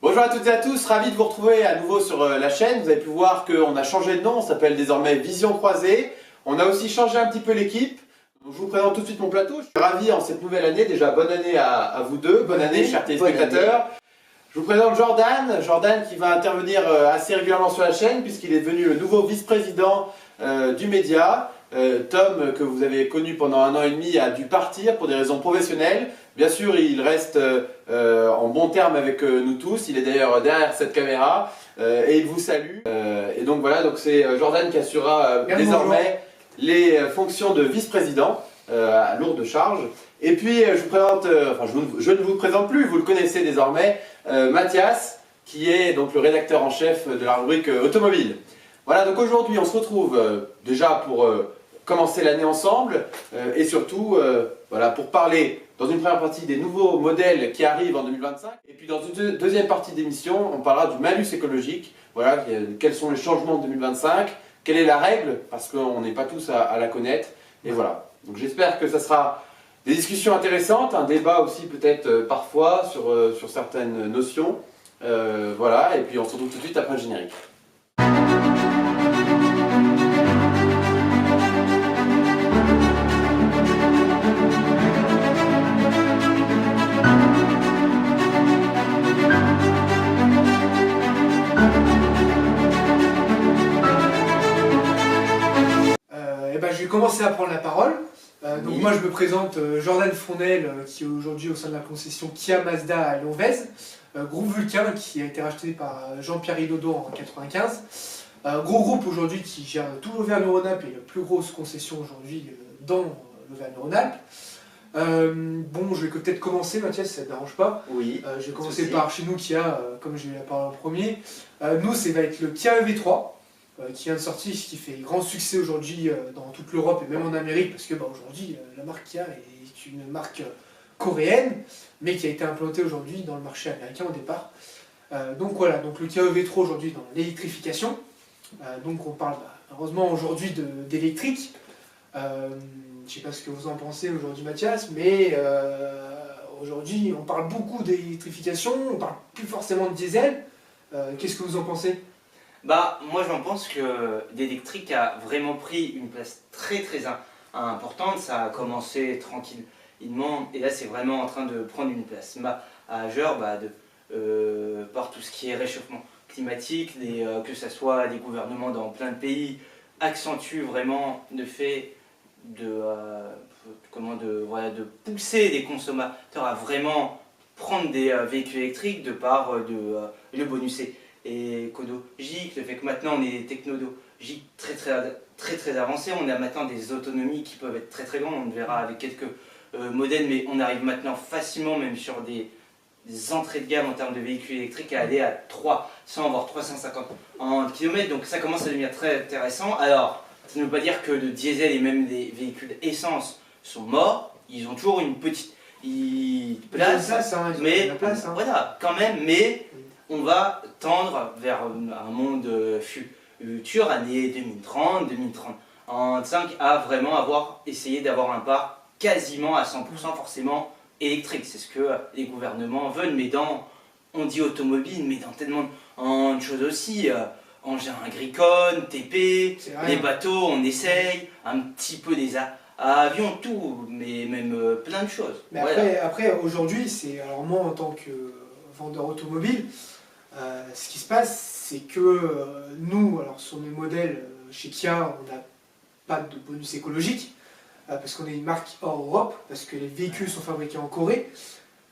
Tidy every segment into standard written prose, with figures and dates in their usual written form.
Bonjour à toutes et à tous, ravi de vous retrouver à nouveau sur la chaîne. Vous avez pu voir qu'on a changé de nom, on s'appelle désormais Vision Croisée. On a aussi changé un petit peu l'équipe. Je vous présente tout de suite mon plateau. Je suis ravi en cette nouvelle année, déjà bonne année à vous deux, bonne année chers téléspectateurs. Je vous présente Jordan qui va intervenir assez régulièrement sur la chaîne puisqu'il est devenu le nouveau vice-président du média. Tom, que vous avez connu pendant 1 an et demi, a dû partir pour des raisons professionnelles. Bien sûr, il reste en bon terme avec nous tous. Il est d'ailleurs derrière cette caméra et il vous salue. Et donc voilà, donc c'est Jordan qui assurera désormais les fonctions de vice-président à lourde charge. Et puis je vous présente, je ne vous présente plus, vous le connaissez désormais, Mathias, qui est donc le rédacteur en chef de la rubrique automobile. Voilà, donc aujourd'hui on se retrouve déjà pour commencer l'année ensemble et surtout voilà, pour parler dans une première partie des nouveaux modèles qui arrivent en 2025 et puis dans une deuxième partie d'émission on parlera du malus écologique, voilà, quels sont les changements de 2025, quelle est la règle parce qu'on n'est pas tous à la connaître et voilà. Donc j'espère que ça sera des discussions intéressantes, un débat aussi peut-être parfois sur certaines notions, voilà, et puis on se retrouve tout de suite après le générique. Je vais commencer à prendre la parole. Donc moi je me présente Jordan Fournel, qui est aujourd'hui au sein de la concession Kia Mazda à Lonvez, groupe Vulcain qui a été racheté par Jean-Pierre Hidalgo en 1995. Gros groupe aujourd'hui qui gère tout l'Auvergne-Rhône-Alpes et la plus grosse concession aujourd'hui dans l'Auvergne-Rhône-Alpes. Bon, je vais peut-être commencer, Mathias, si ça ne te dérange pas. Oui. Je vais commencer par chez nous Kia, comme j'ai eu la parole en premier. Nous, ça va être le Kia EV3. Qui vient de sortir, qui fait grand succès aujourd'hui dans toute l'Europe et même en Amérique, parce que aujourd'hui la marque Kia est une marque coréenne, mais qui a été implantée aujourd'hui dans le marché américain au départ. Donc voilà, donc le Kia EV3 aujourd'hui dans l'électrification. Donc on parle heureusement aujourd'hui d'électrique. Je ne sais pas ce que vous en pensez aujourd'hui Mathias, mais aujourd'hui on parle beaucoup d'électrification, on parle plus forcément de diesel. Qu'est-ce que vous en pensez ? Moi j'en pense que l'électrique a vraiment pris une place très importante. Ça a commencé tranquillement et là c'est vraiment en train de prendre une place majeure par tout ce qui est réchauffement climatique, que ce soit les gouvernements dans plein de pays accentuent vraiment le fait de pousser les consommateurs à vraiment prendre des véhicules électriques de par le bonus écologique, le fait que maintenant on est des technologies très avancées, on a maintenant des autonomies qui peuvent être très grandes, on le verra avec quelques modèles, mais on arrive maintenant facilement, même sur des entrées de gamme en termes de véhicules électriques, à aller à 300 voire 350 en km, donc ça commence à devenir très intéressant. Alors, ça ne veut pas dire que le diesel et même les véhicules essence sont morts, ils ont toujours une petite place, mais voilà, quand même, mais on va tendre vers un monde futur, années 2030, 2035, à vraiment essayé d'avoir un parc quasiment à 100% forcément électrique. C'est ce que les gouvernements veulent, mais on dit automobile, mais dans tellement de choses aussi. Engins agricoles, TP, les bateaux, on essaye, un petit peu des avions, tout, mais même plein de choses. Mais après aujourd'hui, alors moi en tant que vendeur automobile, ce qui se passe, c'est que nous, alors sur nos modèles chez Kia, on n'a pas de bonus écologique, parce qu'on est une marque hors Europe, parce que les véhicules sont fabriqués en Corée.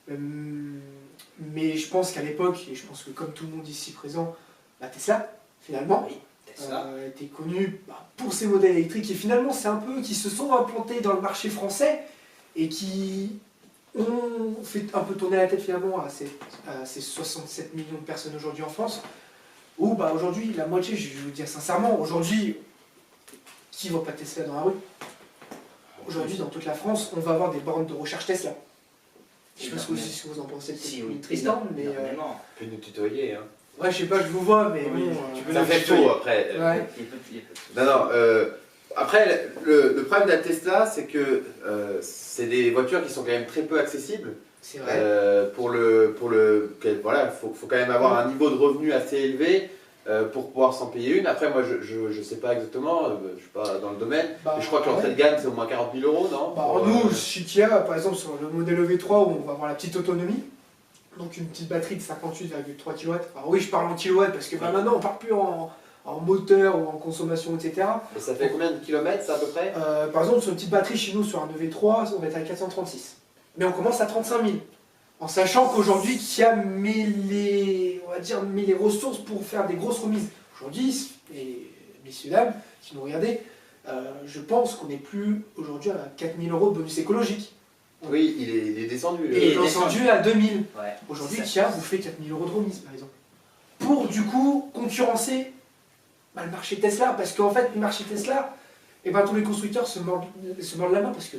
Mais je pense qu'à l'époque, et je pense que comme tout le monde ici présent, Tesla, finalement, était connu pour ses modèles électriques, et finalement c'est un peu qui se sont implantés dans le marché français, et qui ont fait un peu tourner la tête finalement à ces 67 millions de personnes aujourd'hui en France, où aujourd'hui la moitié, je vais vous dire sincèrement, aujourd'hui, qui ne voit pas Tesla dans la rue? Aujourd'hui dans toute la France, on va avoir des bornes de recharge Tesla. Je ne sais pas ce que vous en pensez, Tristan, mais... Tu peux nous tutoyer, hein. Ouais, je sais pas, je vous vois, mais bon... Tu peux nous faire tôt après. Ouais. Non, après, le problème de la Tesla, c'est que c'est des voitures qui sont quand même très peu accessibles. C'est vrai. Voilà, faut quand même avoir un niveau de revenu assez élevé pour pouvoir s'en payer une. Après, moi, je sais pas exactement, je suis pas dans le domaine, Bah, mais je crois que l'entrée ouais. de gamme, c'est au moins 40 000 euros, non? Bah, Pour, nous, chez Kia, par exemple, sur le modèle EV3, où on va avoir la petite autonomie, donc une petite batterie de 58,3 kW. Alors oui, je parle en kilowatts parce que bah, maintenant, on ne parle plus en moteur ou en consommation, etc. Et ça fait combien de kilomètres, ça, à peu près? Par exemple, sur une petite batterie chez nous, sur un EV3, on va être à 436. Mais on commence à 35 000. En sachant qu'aujourd'hui, Kia met les ressources pour faire des grosses remises. Aujourd'hui, et messieurs, dames, qui nous regardez, je pense qu'on n'est plus aujourd'hui à 4 000 euros de bonus écologique. Oui, il est descendu. Et il est descendu à 2 000. Ouais. Aujourd'hui, Kia vous fait 4 000 euros de remise, par exemple. Pour, du coup, concurrencer le marché Tesla. Parce qu'en fait, le marché Tesla, tous les constructeurs se mordent la main parce que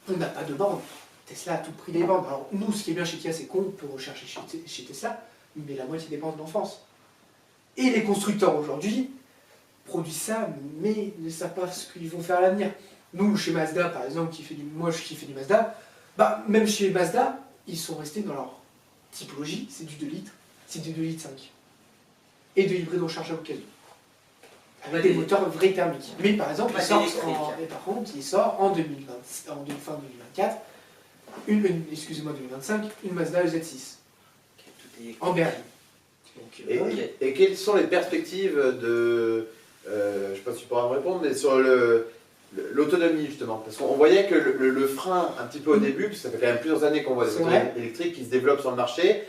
on n'a pas de borne. Tesla a tout pris les bornes. Alors, nous, ce qui est bien chez Kia, c'est qu'on peut rechercher chez Tesla, mais la moitié des bornes en France. Et les constructeurs, aujourd'hui, produisent ça, mais ne savent pas ce qu'ils vont faire à l'avenir. Nous, chez Mazda, par exemple, qui fait du Mazda, même chez Mazda, ils sont restés dans leur typologie, c'est du 2 litres, c'est du 2 litres 5. Et de hybride rechargeable au cas où. Avec des moteurs vrais thermiques. Mais par exemple, il sort en 2020, fin 2024, 2025, une Mazda EZ6. En berline. Et quelles sont les perspectives de... je ne sais pas si tu pourras me répondre, mais sur l'autonomie justement. Parce qu'on voyait que le frein, un petit peu au début, parce que ça fait quand même plusieurs années qu'on voit des autos électriques qui se développent sur le marché,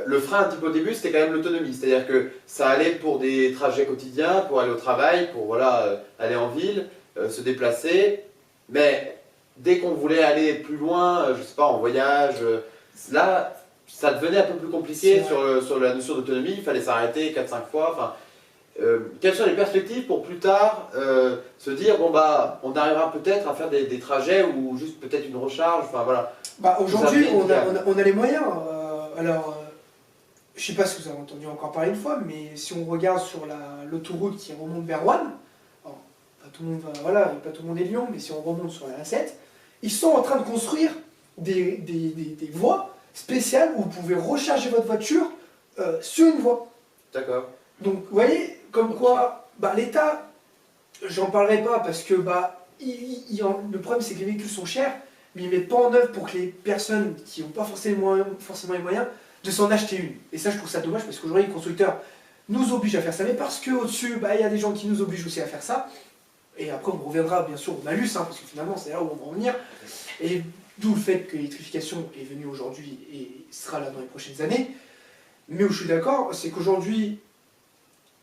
le frein un petit peu au début, c'était quand même l'autonomie. C'est-à-dire que ça allait pour des trajets quotidiens, pour aller au travail, pour voilà, aller en ville, se déplacer. Mais dès qu'on voulait aller plus loin, je sais pas, en voyage, là, ça devenait un peu plus compliqué sur la notion d'autonomie. Il fallait s'arrêter 4-5 fois. Enfin, quelles sont les perspectives pour plus tard se dire, bon bah, on arrivera peut-être à faire des trajets ou juste peut-être une recharge, enfin voilà. Aujourd'hui, on a les moyens. Je sais pas si vous avez entendu encore parler une fois, mais si on regarde sur l'autoroute qui remonte vers Rouen, pas tout le monde est Lyon, mais si on remonte sur la A7, ils sont en train de construire des voies spéciales où vous pouvez recharger votre voiture sur une voie. D'accord. Donc, vous voyez, comme quoi, l'État, j'en parlerai pas parce que le problème c'est que les véhicules sont chers, mais ils ne mettent pas en œuvre pour que les personnes qui n'ont pas forcément les moyens de s'en acheter une. Et ça, je trouve ça dommage parce qu'aujourd'hui, les constructeurs nous obligent à faire ça, mais parce qu'au-dessus, il y a des gens qui nous obligent aussi à faire ça. Et après, on reviendra bien sûr au malus, parce que finalement, c'est là où on va en venir. Et d'où le fait que l'électrification est venue aujourd'hui et sera là dans les prochaines années. Mais où je suis d'accord, c'est qu'aujourd'hui,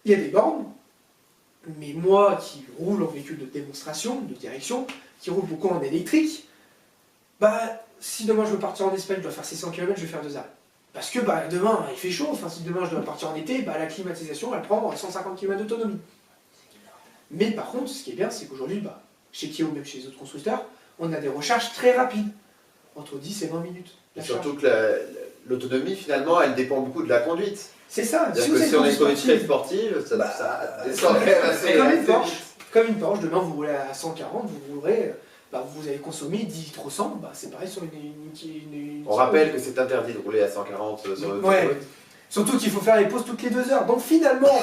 il y a des bornes, mais moi qui roule en véhicule de démonstration, de direction, qui roule beaucoup en électrique, si demain je veux partir en Espagne, je dois faire 600 km, je vais faire 2 arrêts. Parce que demain il fait chaud, si demain je dois partir en été, la climatisation elle prend 150 km d'autonomie. Mais par contre, ce qui est bien, c'est qu'aujourd'hui, chez Kia ou même chez les autres constructeurs, on a des recharges très rapides, entre 10 et 20 minutes. Et surtout que l'autonomie, finalement, elle dépend beaucoup de la conduite. C'est ça. Si on est sur une très sportive, ça descend quand même assez comme une Porsche, demain vous roulez à 140, vous roulerez, vous avez consommé 10 litres au 100, c'est pareil sur une On rappelle que c'est interdit de rouler à 140 sur l'autoroute. Ouais. Surtout qu'il faut faire les pauses toutes les 2 heures. Donc finalement,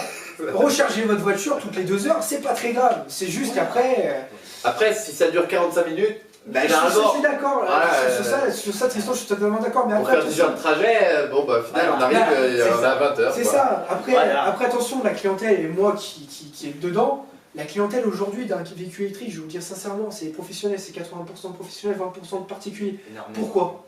recharger votre voiture toutes les 2 heures, c'est pas très grave. C'est juste qu'après... Après, si ça dure 45 minutes, je suis d'accord. Sur ça, Tristan, je suis totalement d'accord. Mais pour après, faire 10 heures de trajet, finalement, on arrive à 20 heures. C'est ça. Après, attention, la clientèle, et moi qui est dedans, la clientèle aujourd'hui d'un véhicule électrique, je vais vous dire sincèrement, c'est les professionnels, c'est 80% de professionnels, 20% de particuliers. Pourquoi ?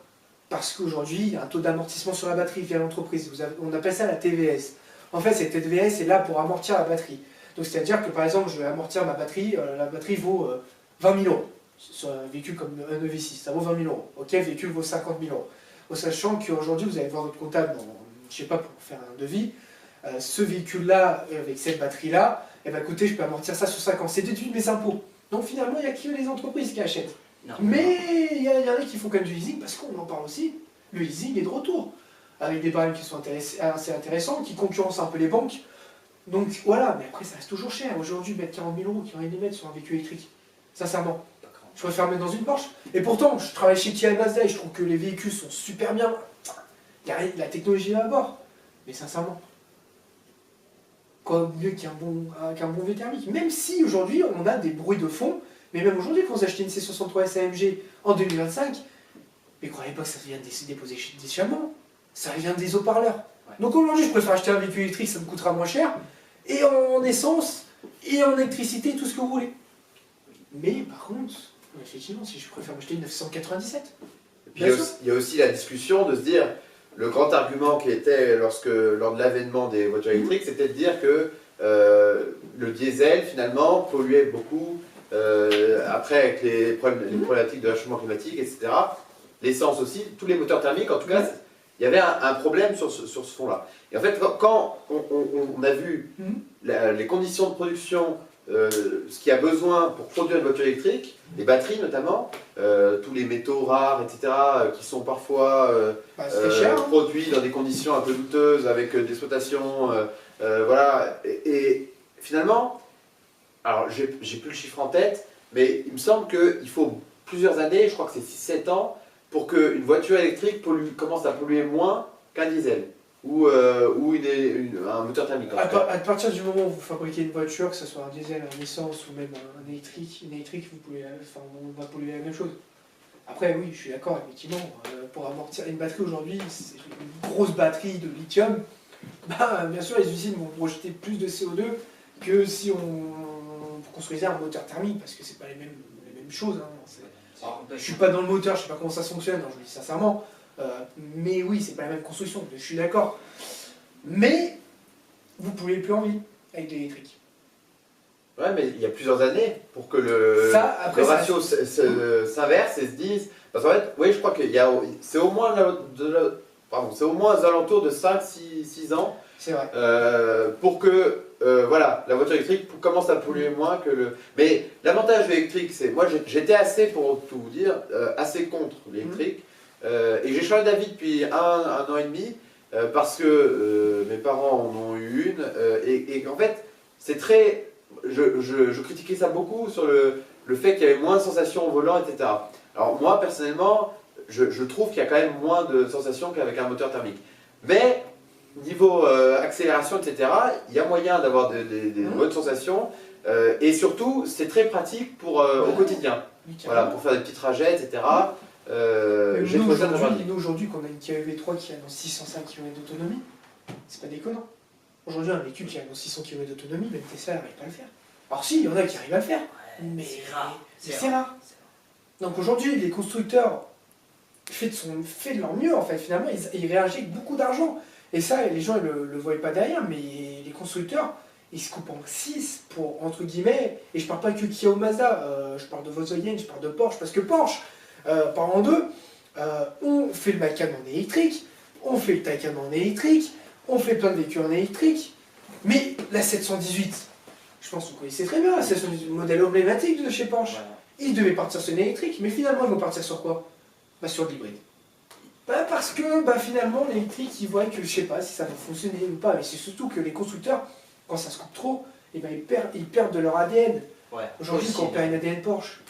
Parce qu'aujourd'hui, il y a un taux d'amortissement sur la batterie via l'entreprise. On appelle ça la TVS. En fait, cette TVS est là pour amortir la batterie. Donc, c'est-à-dire que, par exemple, je vais amortir ma batterie, la batterie vaut 20 000 euros. Sur un véhicule comme un EV6, ça vaut 20 000 euros. Ok, le véhicule vaut 50 000 euros. En sachant qu'aujourd'hui, vous allez voir votre comptable, je ne sais pas, pour faire un devis, ce véhicule-là, avec cette batterie-là, écoutez, je peux amortir ça sur 5 ans. C'est déduit de mes impôts. Donc, finalement, il n'y a que les entreprises qui achètent. Non. Mais il y en a qui font quand même du leasing parce qu'on en parle aussi. Le leasing est de retour avec des barèmes qui sont assez intéressants, qui concurrencent un peu les banques. Donc voilà, mais après ça reste toujours cher. Aujourd'hui, mettre 40 000 euros, qui vont les mettre sur un véhicule électrique, sincèrement. Je préfère mettre dans une Porsche. Et pourtant, je travaille chez Kia et Mazda et je trouve que les véhicules sont super bien. Il y a la technologie là à bord. Mais sincèrement, quoi mieux qu'un bon V thermique. Même si aujourd'hui, on a des bruits de fond. Mais même aujourd'hui, quand vous achetez une C63 SAMG en 2025, mais croyez pas que ça vient déposer des chameaux. Ça vient des haut-parleurs. Ouais. Donc aujourd'hui, je préfère acheter un véhicule électrique, ça me coûtera moins cher. Et en essence, et en électricité, tout ce que vous voulez. Mais par contre, effectivement, si je préfère acheter une 997. Puis il y a aussi la discussion de se dire, le grand argument qui était lors de l'avènement des voitures électriques, c'était de dire que le diesel finalement polluait beaucoup, après avec les problématiques de réchauffement climatique, etc. L'essence aussi, tous les moteurs thermiques, en tout cas, il y avait un problème sur ce fond-là. Et en fait, quand on a vu les conditions de production, ce qu'il y a besoin pour produire une voiture électrique, les batteries notamment, tous les métaux rares, etc., qui sont parfois produits dans des conditions un peu douteuses, avec des exploitations, voilà. Et finalement, alors j'ai plus le chiffre en tête, mais il me semble qu'il faut plusieurs années, je crois que c'est 6-7 ans, pour qu'une voiture électrique commence à polluer moins qu'un diesel ou un moteur thermique. À partir du moment où vous fabriquez une voiture, que ce soit un diesel, un essence ou même un électrique, une électrique, on va polluer la même chose. Après, oui, je suis d'accord, effectivement, pour amortir une batterie aujourd'hui, c'est une grosse batterie de lithium, bah, bien sûr, les usines vont projeter plus de CO2 que si on construisait un moteur thermique, parce que c'est pas les mêmes choses. Hein. Alors, je suis pas dans le moteur, je sais pas comment ça fonctionne, hein, je le dis sincèrement, mais oui, c'est pas la même construction, je suis d'accord. Mais vous pouvez plus en ville avec de l'électrique. Ouais, mais il y a plusieurs années pour que le ratio s'inverse et se dise. Parce qu'en fait, oui, je crois que c'est au moins aux alentours de 5-6 ans. C'est vrai. Pour que voilà, la voiture électrique commence à polluer moins que le. Mais l'avantage de l'électrique, c'est. Moi, j'étais assez, pour tout vous dire, assez contre l'électrique. Et j'ai changé d'avis depuis un an et demi, parce que mes parents en ont eu une. Et en fait, c'est très. Je critiquais ça beaucoup sur le fait qu'il y avait moins de sensations au volant, etc. Alors, moi, personnellement, je trouve qu'il y a quand même moins de sensations qu'avec un moteur thermique. Mais. Niveau accélération, etc., il y a moyen d'avoir des bonnes sensations. Et surtout, c'est très pratique au quotidien. Voilà, pour faire des petits trajets, etc. J'ai trouvé ça très nous, aujourd'hui, qu'on a une Kia EV3 qui a dans 605 km d'autonomie, c'est pas déconnant. Aujourd'hui, un véhicule qui a dans 600 km d'autonomie, même Tesla n'arrive pas à le faire. Alors si, il y en a qui arrivent à le faire, mais c'est rare. Donc aujourd'hui, les constructeurs fait de leur mieux, en fait. Finalement, ils réagissent avec beaucoup d'argent. Et ça, les gens ne le voient pas derrière, mais les constructeurs, ils se coupent en 6 pour, entre guillemets, et je parle pas que Kia ou Mazda, je parle de Volkswagen, je parle de Porsche, parce que Porsche, par en deux, on fait le Macan en électrique, on fait le Taycan en électrique, on fait plein de véhicules en électrique, mais la 718, je pense que vous connaissez très bien, la 718, le modèle emblématique de chez Porsche, ils devaient partir sur une électrique, mais finalement, ils vont partir sur quoi? Bah, sur de l'hybride. Bah parce que finalement l'électrique ils voient que je sais pas si ça va fonctionner ou pas, mais c'est surtout que les constructeurs, quand ça se coupe trop, ils perdent de leur ADN. Aujourd'hui quand on perd une ADN Porsche,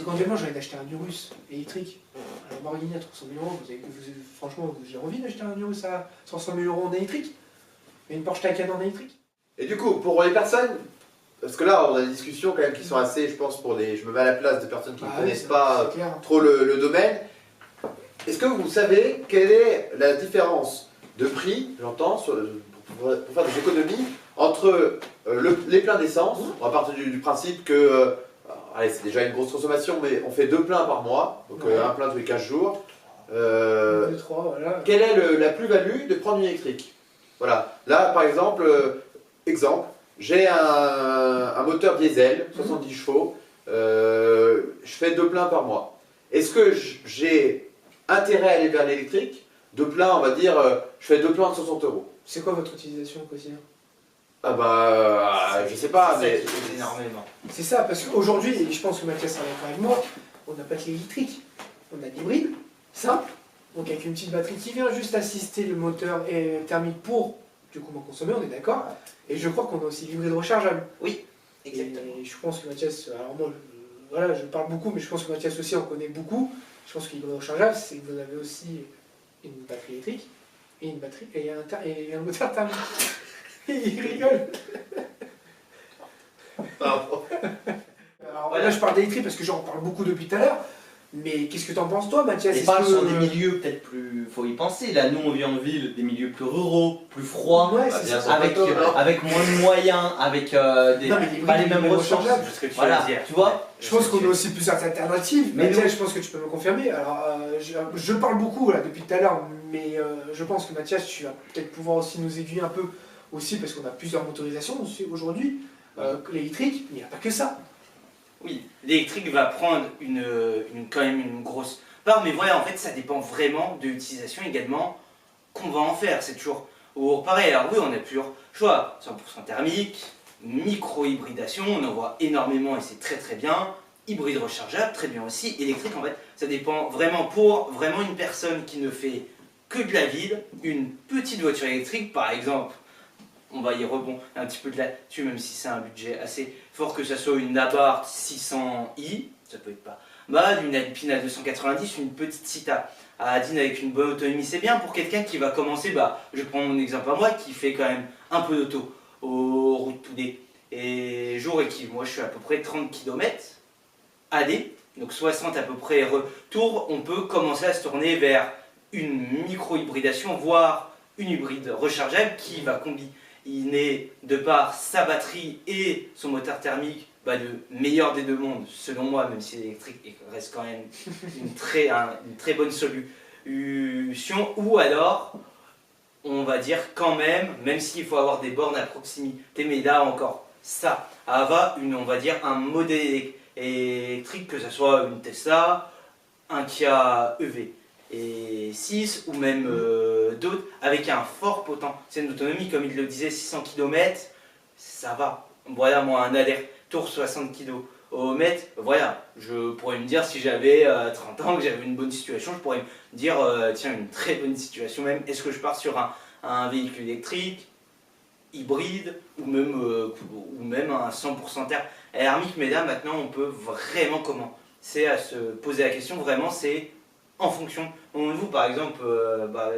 quand moi j'ai envie d'acheter un Urus électrique, un Lamborghini à 300 000 euros, franchement j'ai envie d'acheter un Urus à 300 000 euros en électrique, et une Porsche Taycan en électrique. Et du coup, pour les personnes, parce que là on a des discussions quand même qui sont assez, je pense, je me mets à la place de personnes qui ne connaissent pas trop le domaine. Est-ce que vous savez quelle est la différence de prix, j'entends, pour faire des économies, entre les pleins d'essence, on va partir du principe que, allez, c'est déjà une grosse consommation, mais on fait 2 pleins par mois, donc un plein tous les 15 jours. 2, 3, voilà. Quelle est la plus-value de prendre une électrique? Voilà, là par exemple, j'ai un moteur diesel, 70 chevaux, je fais 2 pleins par mois. Est-ce que j'ai intérêt à aller vers l'électrique? 2 pleins, on va dire, je fais 2 pleins de 60 euros. C'est quoi votre utilisation au quotidien? Ah bah, je sais pas, mais... énormément. C'est ça, parce qu'aujourd'hui, et je pense que Mathias sera d'accord avec moi, on n'a pas que l'électrique, on a l'hybride, simple, donc avec une petite batterie qui vient juste assister le moteur thermique pour, du coup, m'en consommer, on est d'accord. Et je crois qu'on a aussi l'hybride rechargeable. Oui, exactement. Et je pense que Mathias, alors moi, voilà, je parle beaucoup, mais je pense que Mathias aussi en connaît beaucoup. Je pense qu'il est rechargeable, c'est que vous avez aussi une batterie électrique et une batterie et un moteur thermique. Il rigole. Pardon. Alors là, je parle d'électrique parce que j'en parle beaucoup depuis tout à l'heure. Mais qu'est-ce que t'en penses toi, Mathias? Les parle sur des milieux peut-être plus. Faut y penser. Là, nous, on vit en ville, des milieux plus ruraux, plus froids, Ouais, Bah, c'est bien ça. sûr. avec moins de moyens, avec des, Non, mais les pas les hybrides, mêmes les ressources. rechargeables. C'est ce que tu Voilà, veux dire. tu vois. Je pense qu'on a aussi plusieurs alternatives. Mais Mathias, nous- je pense que tu peux me confirmer. Alors, je parle beaucoup là, depuis tout à l'heure, mais je pense que Mathias, tu vas peut-être pouvoir aussi nous aiguiller un peu aussi, parce qu'on a plusieurs motorisations aussi aujourd'hui, l'électrique, mais il n'y a pas que ça. Oui, l'électrique va prendre quand même une grosse part, mais voilà, en fait, ça dépend vraiment de l'utilisation également qu'on va en faire. C'est toujours pareil. Alors oui, on a plusieurs choix, 100% thermique, micro-hybridation, on en voit énormément et c'est très très bien. Hybride rechargeable, très bien aussi. Électrique, en fait, ça dépend vraiment pour vraiment une personne qui ne fait que de la ville, une petite voiture électrique, par exemple. On va y rebondir un petit peu de là-dessus, même si c'est un budget assez fort, que ce soit une Abarth 600i, ça peut être pas mal, une Alpine A290, une petite Cita à Adine avec une bonne autonomie, c'est bien pour quelqu'un qui va commencer, je prends mon exemple à moi, qui fait quand même un peu d'auto aux routes today et jour et qui, moi je suis à peu près 30 km aller, donc 60 à peu près retour, on peut commencer à se tourner vers une micro-hybridation, voire une hybride rechargeable qui va combiner de par sa batterie et son moteur thermique le meilleur des deux mondes, selon moi, même si l'électrique reste quand même une très bonne solution, ou alors on va dire quand même s'il faut avoir des bornes à proximité, mais là encore, ça on va dire un modèle électrique, que ce soit une Tesla, un Kia EV et 6 ou même d'autres, avec un fort potentiel d'autonomie, comme il le disait, 600 km, ça va. Voilà, moi, un aller-retour 60 km, voilà, je pourrais me dire, si j'avais 30 ans, que j'avais une bonne situation, je pourrais me dire, tiens, une très bonne situation même, est-ce que je pars sur un véhicule électrique, hybride, ou même un 100% thermique, mais là, maintenant, on peut vraiment commencer à se poser la question, vraiment, c'est en fonction de vous, par exemple,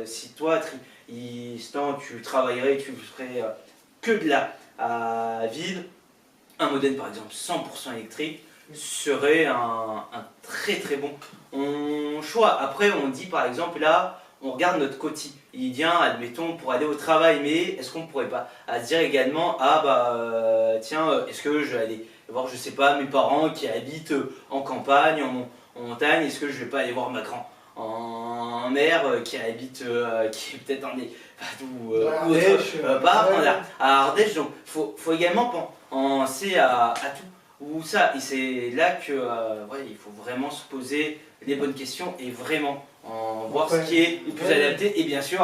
si toi, Tristan, tu travaillerais, tu ferais que de la vide, un modèle par exemple 100% électrique serait un très très bon choix. Après, on dit par exemple là, on regarde notre quotidien, admettons, pour aller au travail, mais est-ce qu'on pourrait pas se dire également, tiens, est-ce que je vais aller voir, je sais pas, mes parents qui habitent en campagne, en montagne, est-ce que je vais pas aller voir ma grand-mère qui habite, qui est peut-être en à Ardèche, donc faut également penser à tout ou ça, et c'est là que il faut vraiment se poser les bonnes questions et vraiment voir ce qui est le plus adapté. Et bien sûr,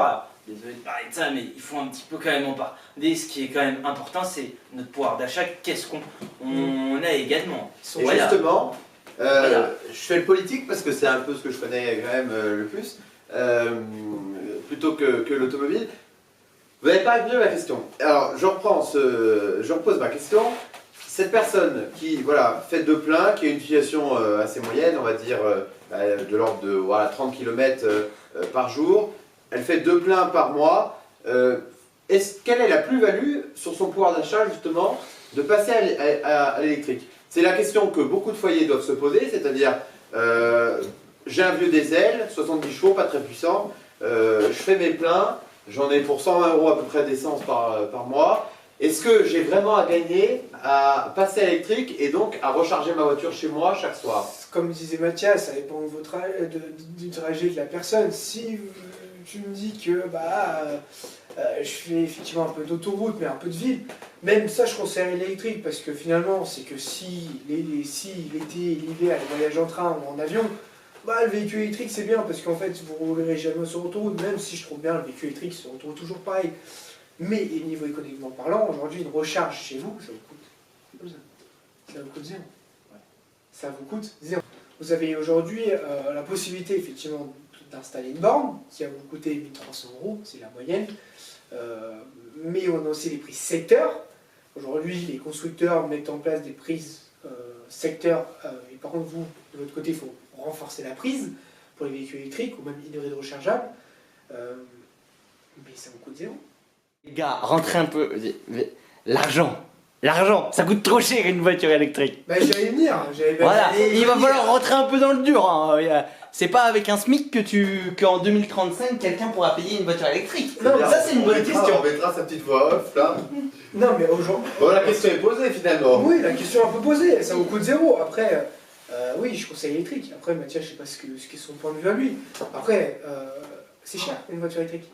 désolé de parler de ça, mais il faut un petit peu quand même en parler. Ce qui est quand même important, c'est notre pouvoir d'achat, qu'est-ce qu'on a également. Et Voilà. justement, Voilà. je fais le politique parce que c'est un peu ce que je connais quand même le plus, plutôt que l'automobile. Vous n'avez pas répondu à ma question. Alors, je repose ma question. Cette personne qui fait deux pleins, qui a une situation assez moyenne, on va dire de l'ordre de 30 km par jour, elle fait deux pleins par mois. Quelle est la plus-value sur son pouvoir d'achat justement de passer à l'électrique? C'est la question que beaucoup de foyers doivent se poser, c'est-à-dire j'ai un vieux diesel, 70 chevaux, pas très puissant, je fais mes pleins, j'en ai pour 120 € à peu près d'essence par mois. Est-ce que j'ai vraiment à gagner à passer à l'électrique et donc à recharger ma voiture chez moi chaque soir? Comme disait Mathias, ça dépend du trajet de la personne. Si tu me dis que je fais effectivement un peu d'autoroute, mais un peu de ville, même ça je conseillerais l'électrique, parce que finalement, c'est que si l'été et l'hiver, les voyages en train ou en avion, le véhicule électrique c'est bien, parce qu'en fait vous ne roulerez jamais sur autoroute, même si je trouve bien le véhicule électrique se retrouve toujours pareil. Mais niveau économiquement parlant, aujourd'hui une recharge chez vous, ça vous coûte zéro. Ça vous coûte zéro. Vous avez aujourd'hui la possibilité effectivement d'installer une borne qui va vous coûter 1 300 €, c'est la moyenne. Mais on a aussi les prix secteurs. Aujourd'hui, les constructeurs mettent en place des prises secteur. Et par contre, vous, de votre côté, il faut renforcer la prise pour les véhicules électriques ou même hybrides rechargeables. Mais ça vous coûte zéro. Les gars, rentrez un peu. L'argent. L'argent, ça coûte trop cher une voiture électrique. Bah, j'allais venir. Voilà, il va falloir rentrer un peu dans le dur. Hein. C'est pas avec un SMIC qu'en 2035 quelqu'un pourra payer une voiture électrique. Non, ça c'est une bonne question. On mettra sa petite voix off là. Non, mais aujourd'hui. Bon, la question est posée finalement. Oui, la question est un peu posée. Ça vous coûte zéro. Après, oui, je conseille électrique. Après, Mathias, je sais pas ce qu'est son point de vue à lui. Après, c'est cher une voiture électrique.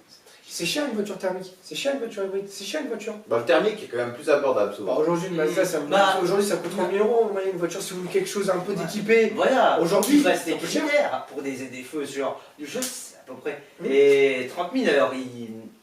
C'est cher une voiture thermique. C'est cher une voiture hybride. C'est cher une voiture. Bah, le thermique est quand même plus abordable Bah, souvent. aujourd'hui, une Mazda, aujourd'hui, ça coûte 30 000 euros en moyenne. Une voiture, si vous voulez quelque chose un peu d'équipé. Voilà, Aujourd'hui, il reste des c'est un peu cher. critères pour des feux sur du jeu, c'est à peu près. Oui. Et 30 000, alors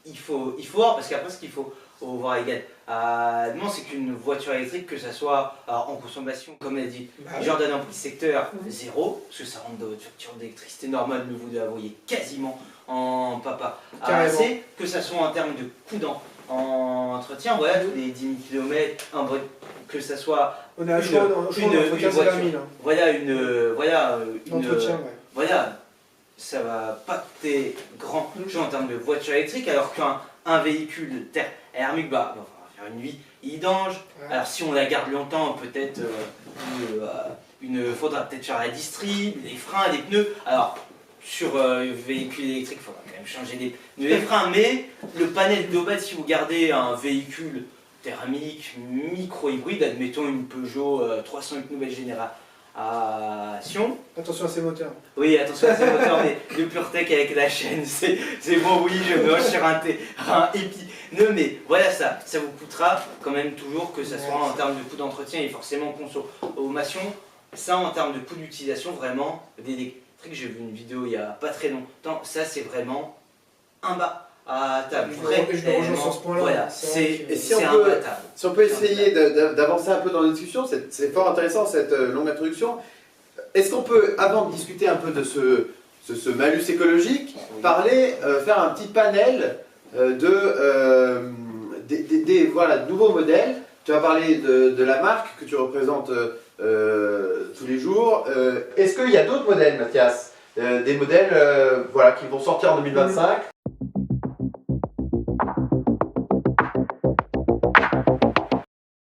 il faut voir, parce qu'après ce qu'il faut voir égal. Non, c'est qu'une voiture électrique, que ça soit alors, en consommation, comme elle dit, Bah, oui. Jordan en prix secteur Oui. 0, parce que ça rentre dans votre facture d'électricité normale, mais vous la voyez quasiment en papa. Carrément. C'est que ça soit en termes de coût d'entretien, voilà, tous les 10 000 km, que ça soit On a une- je crois, entre une 15 et 20 000. voiture. une D'entretien, ouais. voilà, ça va pas coûter grand chose en termes de voiture électrique, alors qu'un véhicule thermique va faire une vie idange. Ouais. Alors si on la garde longtemps, peut-être faudra peut-être faire la distrib, les freins, les pneus. Alors sur véhicule électrique, il faudra quand même changer les pneus et les freins, mais le panel global, si vous gardez un véhicule thermique, micro-hybride, admettons une Peugeot 308 nouvelle génération. Attention à ces moteurs. Oui, attention à ces moteurs, mais le PureTech avec la chaîne, c'est bon, oui, je me range sur un épineux, mais voilà, ça vous coûtera quand même toujours, que ça soit en termes de coût d'entretien et forcément consommation. Ça, en termes de coût d'utilisation, vraiment, d'électrique, j'ai vu une vidéo il y a pas très longtemps, ça c'est vraiment un bas à table. Je me rejoins sur ce point-là. Voilà, C'est vrai que- Et si on c'est un peut- bas à table. Si on peut essayer d'avancer un peu dans la discussion, c'est fort intéressant cette longue introduction. Est-ce qu'on peut, avant de discuter un peu de ce malus écologique, parler, faire un petit panel voilà, de nouveaux modèles? Tu vas parler de la marque que tu représentes tous les jours. Est-ce qu'il y a d'autres modèles, Mathias? Des modèles voilà, qui vont sortir en 2025?